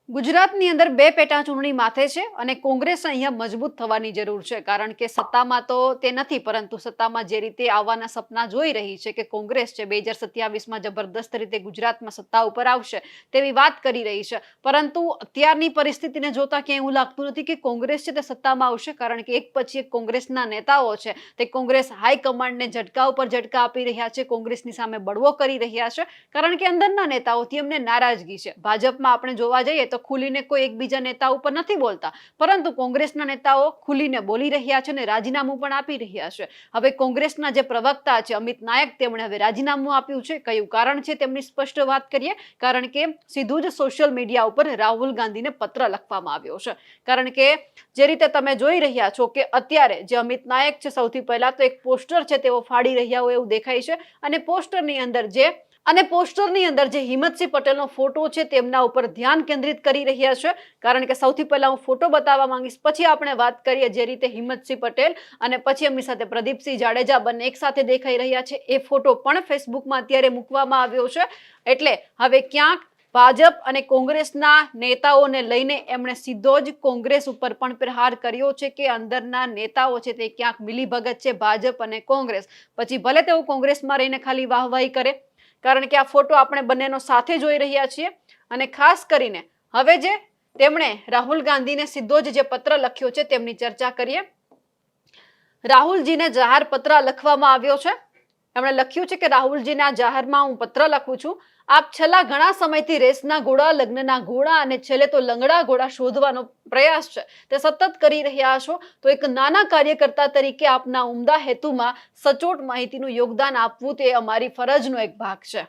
ગુજરાતની અંદર બે પેટા ચૂંટણી માથે છે અને કોંગ્રેસ અહીંયા મજબૂત થવાની જરૂર છે કારણ કે સત્તામાં તો તે નથી પરંતુ સત્તામાં જે રીતે આવવાના સપના જોઈ રહી છે કે કોંગ્રેસ છે 2027માં જબરદસ્ત રીતે ગુજરાતમાં સત્તા ઉપર આવશે તેવી વાત કરી રહી છે પરંતુ અત્યારની પરિસ્થિતિને જોતા ક્યાંય એવું લાગતું નથી કે કોંગ્રેસ છે તે સત્તામાં આવશે કારણ કે એક પછી એક કોંગ્રેસના નેતાઓ છે તે કોંગ્રેસ હાઈકમાન્ડને ઝટકા ઉપર ઝટકા આપી રહ્યા છે, કોંગ્રેસની સામે બળવો કરી રહ્યા છે કારણ કે અંદરના નેતાઓથી એમને નારાજગી છે। ભાજપમાં આપણે જોવા જઈએ તો ખુલીને કોઈ એકબીજા નેતા ઉપર નથી બોલતા પરંતુ કોંગ્રેસના નેતાઓ ખુલીને બોલી રહ્યા છે અને રાજીનામું પણ આપી રહ્યા છે। હવે કોંગ્રેસના જે પ્રવક્તા છે અમિત નાયક તેમણે હવે રાજીનામું આપ્યું છે। કયું કારણ છે તેમની સ્પષ્ટ વાત કરીએ કારણ કે સીધું જ સોશિયલ મીડિયા ઉપર રાહુલ ગાંધીને પત્ર લખવામાં આવ્યો છે કારણ કે જે રીતે તમે જોઈ રહ્યા છો કે અત્યારે જે અમિત નાયક છે સૌથી પહેલા તો એક પોસ્ટર છે તેઓ ફાડી રહ્યા હોય એવું દેખાય છે અને પોસ્ટરની અંદર જે હિંમતસિંહ પટેલનો ફોટો છે તેમના ઉપર ધ્યાન કેન્દ્રિત કરી રહ્યા છે કારણ કે સૌથી પહેલા હું ફોટો બતાવવા માંગીશ પછી આપણે વાત કરીએ જે રીતે હિંમતસિંહ પટેલ અને પછી એમની સાથે પ્રદીપસિંહ જાડેજા બંને એક સાથે દેખાઈ રહ્યા છે એ ફોટો પણ ફેસબુકમાં અત્યારે મૂકવામાં આવ્યો છે। એટલે હવે ક્યાંક ભાજપ અને કોંગ્રેસના નેતાઓને લઈને એમણે સીધો જ કોંગ્રેસ ઉપર પણ પ્રહાર કર્યો છે કે અંદરના નેતાઓ છે તે ક્યાંક મિલીભગત છે ભાજપ અને કોંગ્રેસ, પછી ભલે તેઓ કોંગ્રેસમાં રહીને ખાલી વાહવાહી કરે કારણ કે આ ફોટો આપણે બંનેનો સાથે જોઈ રહ્યા છીએ અને ખાસ કરીને હવે જે તેમણે રાહુલ ગાંધીને સીધો જ જે પત્ર લખ્યો છે તેમની ચર્ચા કરીએ। રાહુલજીને જાહેર પત્ર લખવામાં આવ્યો છે। એમણે લખ્યું છે કે રાહુલજીને આ જાહેરમાં હું પત્ર લખું છું। આપ છેલ્લા ઘણા સમયથી રેસના ઘોડા, લગ્નના ઘોડા અને છેલ્લે તો લંગડા ઘોડા શોધવાનો પ્રયાસ છે તે સતત કરી રહ્યા છો તો એક નાના કાર્યકર્તા તરીકે આપના ઉમદા હેતુમાં સચોટ માહિતીનું યોગદાન આપવું તે અમારી ફરજનો એક ભાગ છે।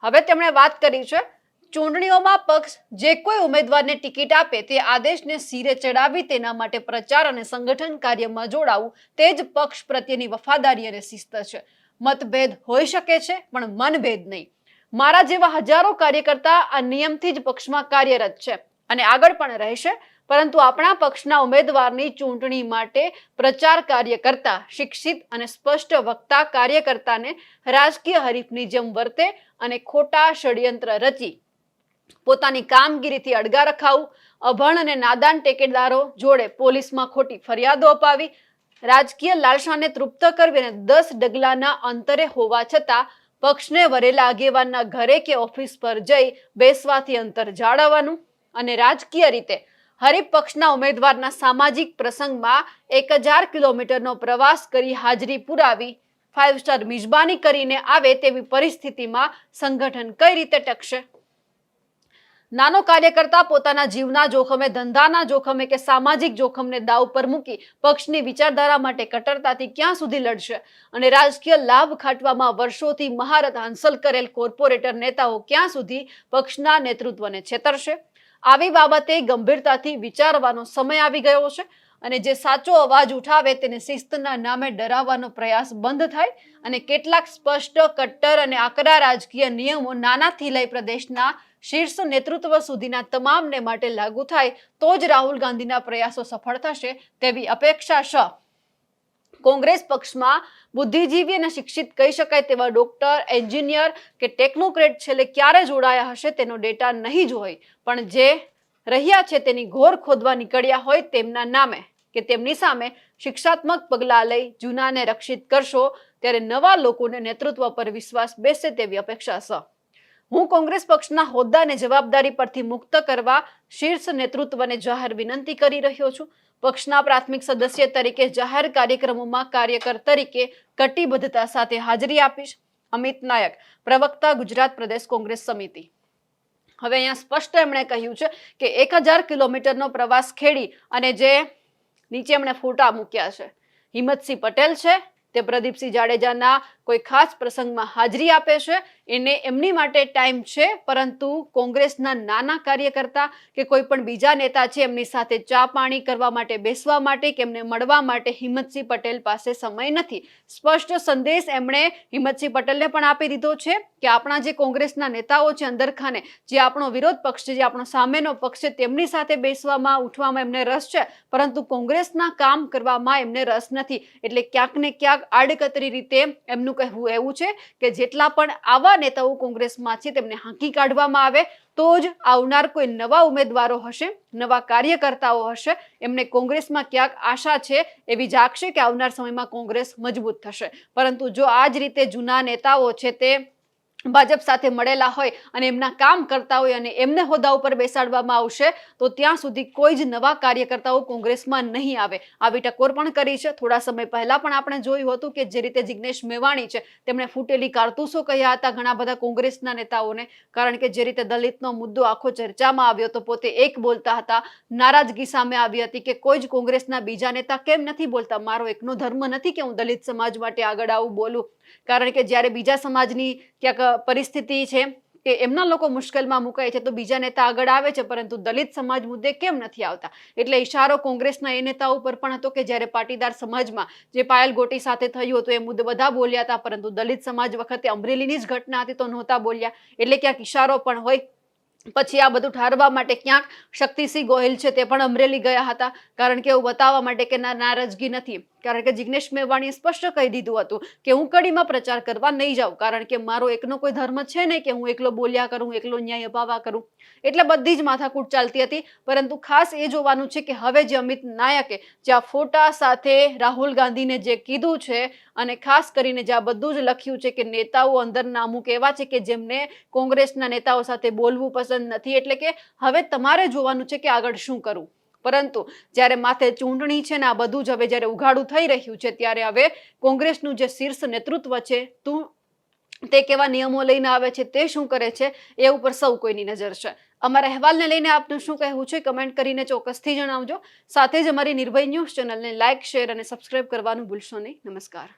હવે તેમણે વાત કરી છે ચૂંટણીઓમાં પક્ષ જે કોઈ ઉમેદવારને ટિકિટ આપે તે આદેશને સિરે ચડાવી તેના માટે પ્રચાર અને સંગઠન કાર્યમાં જોડાવું તે જ પક્ષ પ્રત્યેની વફાદારી અને શિસ્ત છે। મતભેદ હોઈ શકે છે પણ મનભેદ નહીં। મારા જેવા હજારો કાર્યકર્તા આ નિયમથી જ પક્ષમાં કાર્યરત છે અને આગળ પણ રહેશે પરંતુ આપણા પક્ષના ઉમેદવારની ચૂંટણી માટે પ્રચાર કાર્ય કરતા શિક્ષિત અને સ્પષ્ટ વક્તા કાર્યકર્તાને રાજકીય હરીફની જેમ વર્તે અને ખોટા ષડયંત્ર રચી પોતાની કામગીરીથી અડગા રખાવું, અભણ અને નાદાન ટેકેદારો જોડે પોલીસમાં ખોટી ફરિયાદો અપાવી, રાજકીય લાલસાને તૃપ્ત કરવી અને 10 ડગલાના અંતરે હોવા છતાં પક્ષને વરેલા આગેવાનના ઘરે કે ઓફિસ પર જઈ બેસવાથી અંતર જાળવવાનું અને રાજકીય રીતે હરીફ પક્ષના ઉમેદવારના સામાજિક પ્રસંગમાં 1000 કિલોમીટરનો પ્રવાસ કરી હાજરી પુરાવી 5 સ્ટાર મિજબાની કરીને આવે તેવી પરિસ્થિતિમાં સંગઠન કઈ રીતે ટકશે? નાનો કાર્યકર્તા પોતાના જીવના જોખમે, ધંધાના જોખમે કે સામાજિક જોખમને દાવ પર મૂકી પક્ષની વિચારધારા માટે કટ્ટરતાથી ક્યાં સુધી લડશે અને રાજકીય લાભ ખાટવામાં વર્ષોથી મહારત હાંસલ કરેલ કોર્પોરેટર નેતાઓ ક્યાં સુધી પક્ષના નેતૃત્વને છેતરશે? આવી બાબતે ગંભીરતાથી વિચારવાનો સમય આવી ગયો છે અને જે સાચો અવાજ ઉઠાવે તેને શિસ્તના નામે ડરાવવાનો પ્રયાસ બંધ થાય અને કેટલાક સ્પષ્ટ, કટ્ટર અને આકરા રાજકીય નિયમો નાનાથી લઈ પ્રદેશના શીર્ષ નેતૃત્વ સુધીના તમામને માટે લાગુ થાય તો જ રાહુલ ગાંધીના પ્રયાસો સફળ થશે તેવી અપેક્ષા છે। કોંગ્રેસ પક્ષમાં બુદ્ધિજીવી અને શિક્ષિત કહી શકાય તેવા ડોક્ટર, એન્જિનિયર કે ટેકનોક્રેટ છેલ્લે ક્યારે જોડાયા હશે તેનો ડેટા નહીં જ હોય પણ જે રહ્યા છે તેની ઘોર ખોદવા નીકળ્યા હોય તેમના નામે કે તેમની સામે શિક્ષાત્મક પગલાં લઈ જૂનાને રક્ષિત કરશો ત્યારે નવા લોકોને નેતૃત્વ પર વિશ્વાસ બેસે તેવી અપેક્ષા છે। હું કોંગ્રેસ પક્ષના હોદ્દાને જવાબદારી પરથી મુક્ત કરવા શીર્ષ નેતૃત્વને જાહેર વિનંતી કરી રહ્યો છું। પક્ષના પ્રાથમિક સદસ્ય તરીકે જાહેર કાર્યક્રમોમાં કાર્યકર તરીકે કટિબદ્ધતા સાથે હાજરી આપીશ। અમિત નાયક, પ્રવક્તા, ગુજરાત પ્રદેશ કોંગ્રેસ સમિતિ। હવે અહીંયા સ્પષ્ટ એમણે કહ્યું છે કે 1000 કિલોમીટરનો પ્રવાસ ખેડી અને જે નીચે એમણે ફોટા મૂક્યા છે હિંમતસિંહ પટેલ છે તે પ્રદીપસિંહ જાડેજાના કોઈ ખાસ પ્રસંગમાં હાજરી આપે છે એને એમની માટે ટાઈમ છે પરંતુ કોંગ્રેસના નાના કાર્યકર્તા કે કોઈ પણ બીજા નેતા છે એમની સાથે ચા પાણી કરવા માટે, બેસવા માટે કે એમને મળવા માટે હિંમતસિંહ પટેલ પાસે સમય નથી। સ્પષ્ટ સંદેશ એમણે હિંમતસિંહ પટેલને પણ આપી દીધો છે કે આપણા જે કોંગ્રેસના નેતાઓ છે અંદરખાને જે આપણો વિરોધ પક્ષ છે, જે આપણો સામેનો પક્ષ છે તેમની સાથે બેસવામાં, ઉઠવામાં એમને રસ છે પરંતુ કોંગ્રેસના કામ કરવામાં એમને રસ નથી। એટલે ક્યાંક ને ક્યાંક ક્યાંક આડકતરી રીતે એમનું કહેવું એવું છે કે જેટલા પણ આવા નેતાઓ કોંગ્રેસમાં છે તેમને હાંકી કાઢવામાં આવે તો જ આવનાર કોઈ નવા ઉમેદવારો હશે, નવા કાર્યકર્તાઓ હશે, એમને કોંગ્રેસમાં ક્યાંક આશા છે એવી જાગશે કે આવનાર સમયમાં કોંગ્રેસ મજબૂત થશે. પરંતુ જો આ જ રીતે જૂના નેતાઓ છે તે ભાજપ સાથે મળેલા હોય અને એમના કામ કરતા હોય અને એમને હોદ્દા ઉપર બેસાડવામાં આવશે તો ત્યાં સુધી કોઈ જ નવા કાર્યકર્તાઓ કોંગ્રેસમાં નહીં આવે. આવી ટકોર પણ કરી છે. થોડા સમય પહેલા પણ આપણે જોયું હતું કે જે રીતે જિગ્નેશ મેવાણી છે તેમણે ફૂટેલી કારતૂસો કહ્યા હતા ઘણા બધા કોંગ્રેસના નેતાઓને, કારણ કે જે રીતે દલિતનો મુદ્દો આખો ચર્ચામાં આવ્યો તો પોતે એક બોલતા હતા, નારાજગી સામે આવી હતી કે કોઈ જ કોંગ્રેસના બીજા નેતા કેમ નથી બોલતા. મારો એકનો ધર્મ નથી કે હું દલિત સમાજ માટે આગળ આવું બોલું, કારણ કે જ્યારે બીજા સમાજની ક્યાંક પરિસ્થિતિ છે કે એમના લોકો મુશ્કેલમાં મુકાય છે તો બીજા નેતા આગળ આવે છે, પરંતુ દલિત સમાજ મુદ્દે કેમ નથી આવતા. એટલે ઇશારો કોંગ્રેસના એ નેતાઓ પર પણ હતો કે જ્યારે પાટીદાર સમાજમાં જે પાયલ ગોટી સાથે થયું હતું એ મુદ્દે બધા બોલ્યા હતા, પરંતુ દલિત સમાજ વખતે અમરેલીની જ ઘટના હતી તો નહોતા બોલ્યા. એટલે ક્યાંક ઇશારો પણ હોય. પછી આ બધું ઠારવા માટે ક્યાંક શક્તિસિંહ ગોહિલ છે તે પણ અમરેલી ગયા હતા, કારણ કે એવું બતાવવા માટે કે નારાજગી નથી. કારણ કે જિગ્નેશ મેવાણીએ સ્પષ્ટ કહી દીધું હતું કે હું કડીમાં પ્રચાર કરવા નહીં જાઉં, કારણ કે મારો એકનો કોઈ ધર્મ છે નહીં કે હું એકલો બોલ્યા કરું, એકલો ન્યાય અપાવવા કરું. એટલે બધી જ માથાકૂટ ચાલતી હતી. પરંતુ ખાસ એ જોવાનું છે કે હવે જે અમિત નાયકે જે આ ફોટા સાથે રાહુલ ગાંધીને જે કીધું છે અને ખાસ કરીને જે આ બધું જ લખ્યું છે કે નેતાઓ અંદરના અમુક એવા છે કે જેમને કોંગ્રેસના નેતાઓ સાથે બોલવું પસંદ નથી. એટલે કે હવે તમારે જોવાનું છે કે આગળ શું કરવું. પરંતુ જ્યારે માથે ચૂંટણી છે ને આ બધું જ હવે જ્યારે ઉઘાડું થઈ રહ્યું છે ત્યારે હવે કોંગ્રેસનું જે શીર્ષ નેતૃત્વ છે તે કેવા નિયમો લઈને આવે છે, તે શું કરે છે એ ઉપર સૌ કોઈની નજર છે. અમારા અહેવાલને લઈને આપનું શું કહેવું છે કમેન્ટ કરીને ચોક્કસથી જણાવજો. સાથે જ અમારી નિર્ભય ન્યૂઝ ચેનલને લાઇક, શેર અને સબસ્ક્રાઇબ કરવાનું ભૂલશો નહીં. નમસ્કાર.